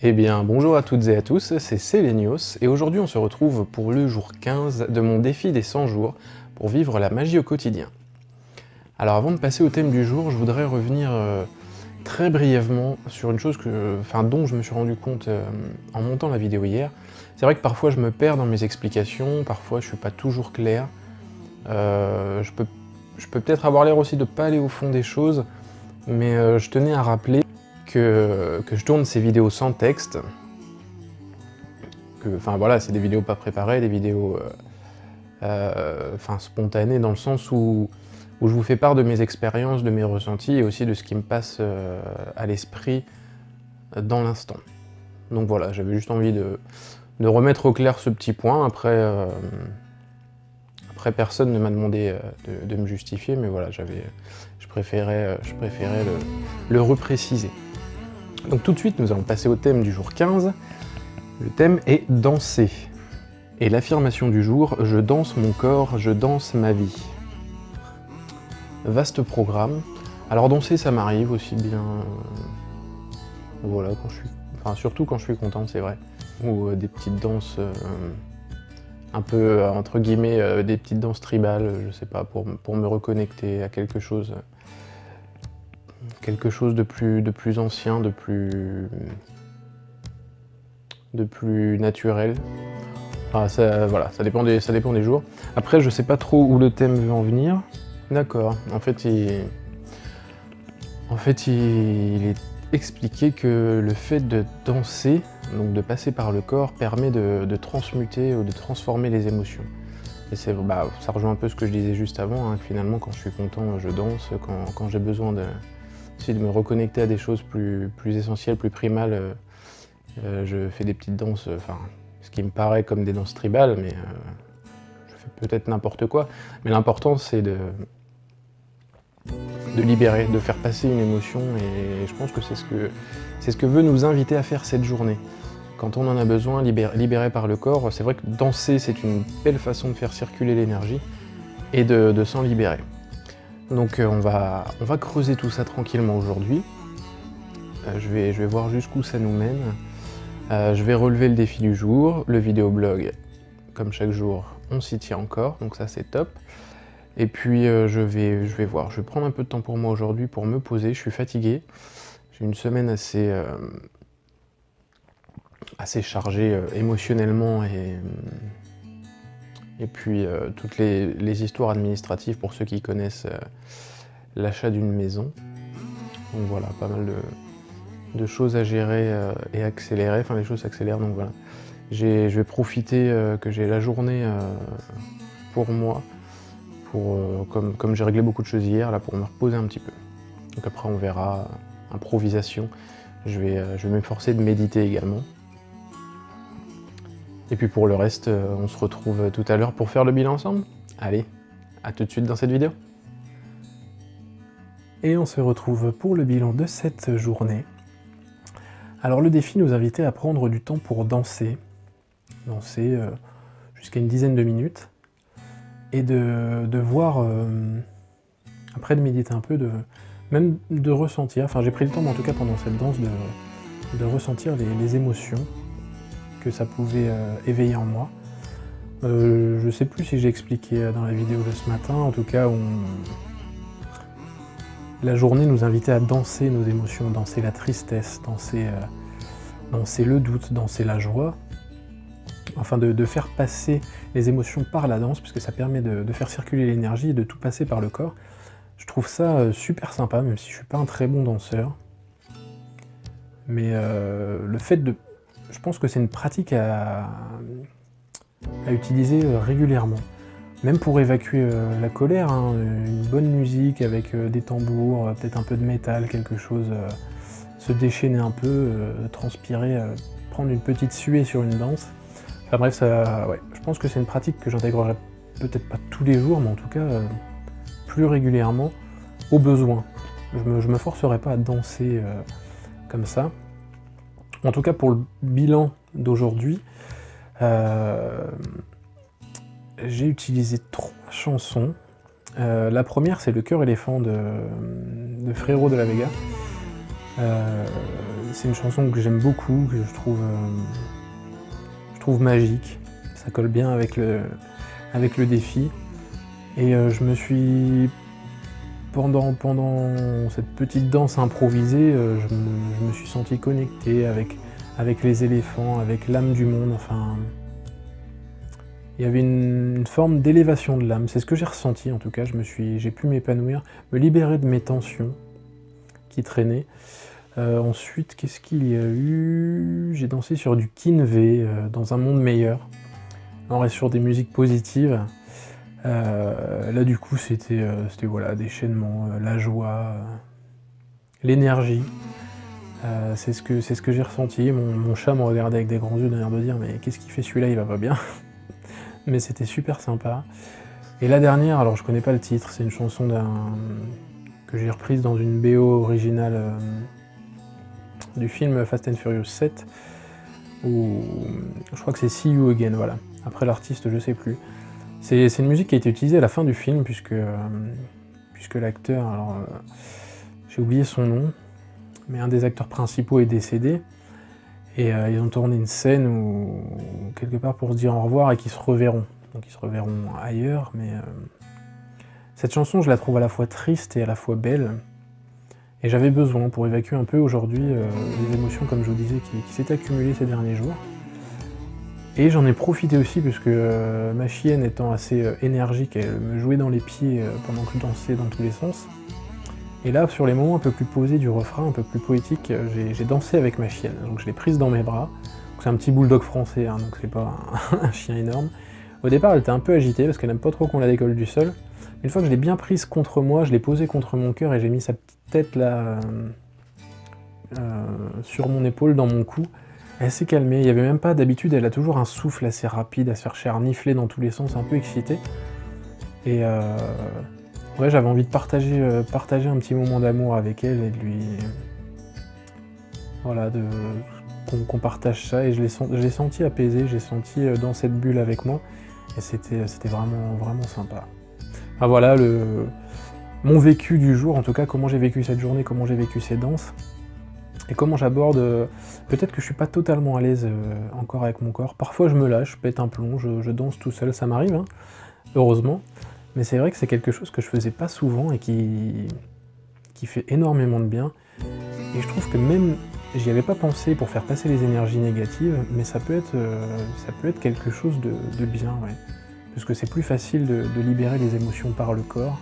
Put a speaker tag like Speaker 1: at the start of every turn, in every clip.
Speaker 1: Eh bien, bonjour à toutes et à tous, c'est Selenios, et aujourd'hui on se retrouve pour le jour 15 de mon défi des 100 jours pour vivre la magie au quotidien. Alors avant de passer au thème du jour, je voudrais revenir très brièvement sur une chose dont je me suis rendu compte en montant la vidéo hier. C'est vrai que parfois je me perds dans mes explications, parfois je suis pas toujours clair. Je peux peut-être avoir l'air aussi de pas aller au fond des choses, mais je tenais à rappeler que je tourne ces vidéos sans texte. Voilà, c'est des vidéos pas préparées, des vidéos spontanées dans le sens où je vous fais part de mes expériences, de mes ressentis et aussi de ce qui me passe à l'esprit dans l'instant. Donc voilà, j'avais juste envie de remettre au clair ce petit point. Après personne ne m'a demandé de me justifier, mais voilà, je préférais le repréciser. Donc tout de suite, nous allons passer au thème du jour 15. Le thème est danser. Et l'affirmation du jour, je danse mon corps, je danse ma vie. Vaste programme. Alors danser, ça m'arrive aussi bien. Voilà, surtout quand je suis content, c'est vrai. Ou des petites danses un peu, entre guillemets, des petites danses tribales, je sais pas, pour me reconnecter à quelque chose de plus ancien, de plus naturel. Voilà, ça dépend des jours. Après, je sais pas trop où le thème veut en venir. D'accord, en fait, il est expliqué que le fait de danser, donc de passer par le corps, permet de transmuter ou de transformer les émotions. Et ça rejoint un peu ce que je disais juste avant, hein, que finalement, quand je suis content, je danse. Quand j'ai besoin de me reconnecter à des choses plus essentielles, plus primales, je fais des petites danses, ce qui me paraît comme des danses tribales, mais je fais peut-être n'importe quoi. Mais l'important, c'est de libérer, de faire passer une émotion, et je pense que c'est ce que veut nous inviter à faire cette journée. Quand on en a besoin, libéré par le corps, c'est vrai que danser, c'est une belle façon de faire circuler l'énergie et de s'en libérer. Donc on va creuser tout ça tranquillement aujourd'hui. Je vais voir jusqu'où ça nous mène. Je vais relever le défi du jour, le vidéoblog, comme chaque jour, on s'y tient encore, donc ça c'est top. Et puis je vais voir, je vais prendre un peu de temps pour moi aujourd'hui pour me poser, je suis fatigué. J'ai une semaine assez chargée émotionnellement et puis toutes les histoires administratives pour ceux qui connaissent l'achat d'une maison. Donc voilà, pas mal de choses à gérer et accélérer, les choses s'accélèrent, donc voilà. Je vais profiter que j'ai la journée pour moi, comme j'ai réglé beaucoup de choses hier, là, pour me reposer un petit peu. Donc après on verra, improvisation, je vais m'efforcer de méditer également. Et puis pour le reste, on se retrouve tout à l'heure pour faire le bilan ensemble. Allez, à tout de suite dans cette vidéo. Et on se retrouve pour le bilan de cette journée. Alors le défi nous invitait à prendre du temps pour danser jusqu'à une dizaine de minutes, et de voir, après de méditer un peu, même de ressentir, j'ai pris le temps en tout cas pendant cette danse de ressentir les émotions que ça pouvait éveiller en moi. Je sais plus si j'ai expliqué dans la vidéo de ce matin, en tout cas la journée nous invitait à danser nos émotions, danser la tristesse, danser le doute, danser la joie, de faire passer les émotions par la danse, puisque ça permet de faire circuler l'énergie et de tout passer par le corps. Je trouve ça super sympa, même si je suis pas un très bon danseur. Mais je pense que c'est une pratique à utiliser régulièrement. Même pour évacuer la colère, hein, une bonne musique avec des tambours, peut-être un peu de métal, quelque chose, se déchaîner un peu, transpirer, prendre une petite suée sur une danse. Enfin bref, je pense que c'est une pratique que j'intégrerai peut-être pas tous les jours, mais en tout cas plus régulièrement, au besoin. Je me forcerai pas à danser comme ça. En tout cas pour le bilan d'aujourd'hui, j'ai utilisé 3 chansons. La première, c'est Le Cœur éléphant de Frérot de la Vega. c'est une chanson que j'aime beaucoup, que je trouve magique. Ça colle bien avec le défi. Et je me suis, pendant cette petite danse improvisée, je me suis senti connecté avec les éléphants, avec l'âme du monde. Enfin, il y avait une forme d'élévation de l'âme. C'est ce que j'ai ressenti en tout cas. J'ai pu m'épanouir, me libérer de mes tensions qui traînaient. Ensuite, qu'est-ce qu'il y a eu? J'ai dansé sur du Kinvé, dans un monde meilleur. On reste sur des musiques positives. Là du coup c'était voilà, déchaînement, la joie, l'énergie. C'est ce que j'ai ressenti. Mon chat me regardait avec des grands yeux, d'ailleurs de dire mais qu'est-ce qu'il fait celui-là, il va pas bien. Mais c'était super sympa. Et la dernière, alors je connais pas le titre, c'est une chanson que j'ai reprise dans une BO originale du film Fast and Furious 7, où je crois que c'est See You Again, voilà. Après l'artiste, je sais plus. C'est une musique qui a été utilisée à la fin du film, puisque l'acteur, alors j'ai oublié son nom, mais un des acteurs principaux est décédé, et ils ont tourné une scène où, quelque part pour se dire au revoir et qu'ils se reverront. Donc ils se reverront ailleurs, mais cette chanson, je la trouve à la fois triste et à la fois belle, et j'avais besoin pour évacuer un peu aujourd'hui les émotions, comme je vous disais, qui s'étaient accumulées ces derniers jours. Et j'en ai profité aussi puisque ma chienne étant assez énergique, elle me jouait dans les pieds pendant que je dansais dans tous les sens. Et là, sur les moments un peu plus posés du refrain, un peu plus poétique, j'ai dansé avec ma chienne. Donc je l'ai prise dans mes bras. C'est un petit bulldog français, hein, donc c'est pas un chien énorme. Au départ, elle était un peu agitée parce qu'elle n'aime pas trop qu'on la décolle du sol. Une fois que je l'ai bien prise contre moi, je l'ai posée contre mon cœur et j'ai mis sa petite tête là sur mon épaule, dans mon cou. Elle s'est calmée, il n'y avait même pas d'habitude, elle a toujours un souffle assez rapide, à se faire renifler dans tous les sens, un peu excitée. Et ouais, j'avais envie de partager un petit moment d'amour avec elle et de lui... Voilà, qu'on partage ça, et je l'ai senti apaisé, j'ai senti dans cette bulle avec moi, et c'était vraiment sympa. Ah voilà, mon vécu du jour, en tout cas, comment j'ai vécu cette journée, comment j'ai vécu ces danses. Et comment j'aborde... Peut-être que je suis pas totalement à l'aise encore avec mon corps. Parfois je me lâche, je pète un plomb, je danse tout seul, ça m'arrive, hein, heureusement. Mais c'est vrai que c'est quelque chose que je faisais pas souvent et qui fait énormément de bien. Et je trouve que même, j'y avais pas pensé pour faire passer les énergies négatives, mais ça peut être quelque chose de bien, ouais. Parce que c'est plus facile de libérer les émotions par le corps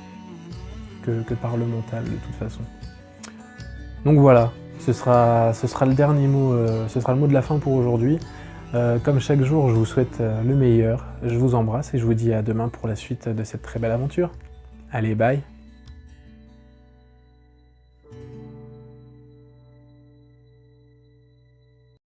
Speaker 1: que par le mental, de toute façon. Donc voilà. Ce sera le dernier mot, ce sera le mot de la fin pour aujourd'hui. Comme chaque jour, je vous souhaite le meilleur. Je vous embrasse et je vous dis à demain pour la suite de cette très belle aventure. Allez, bye!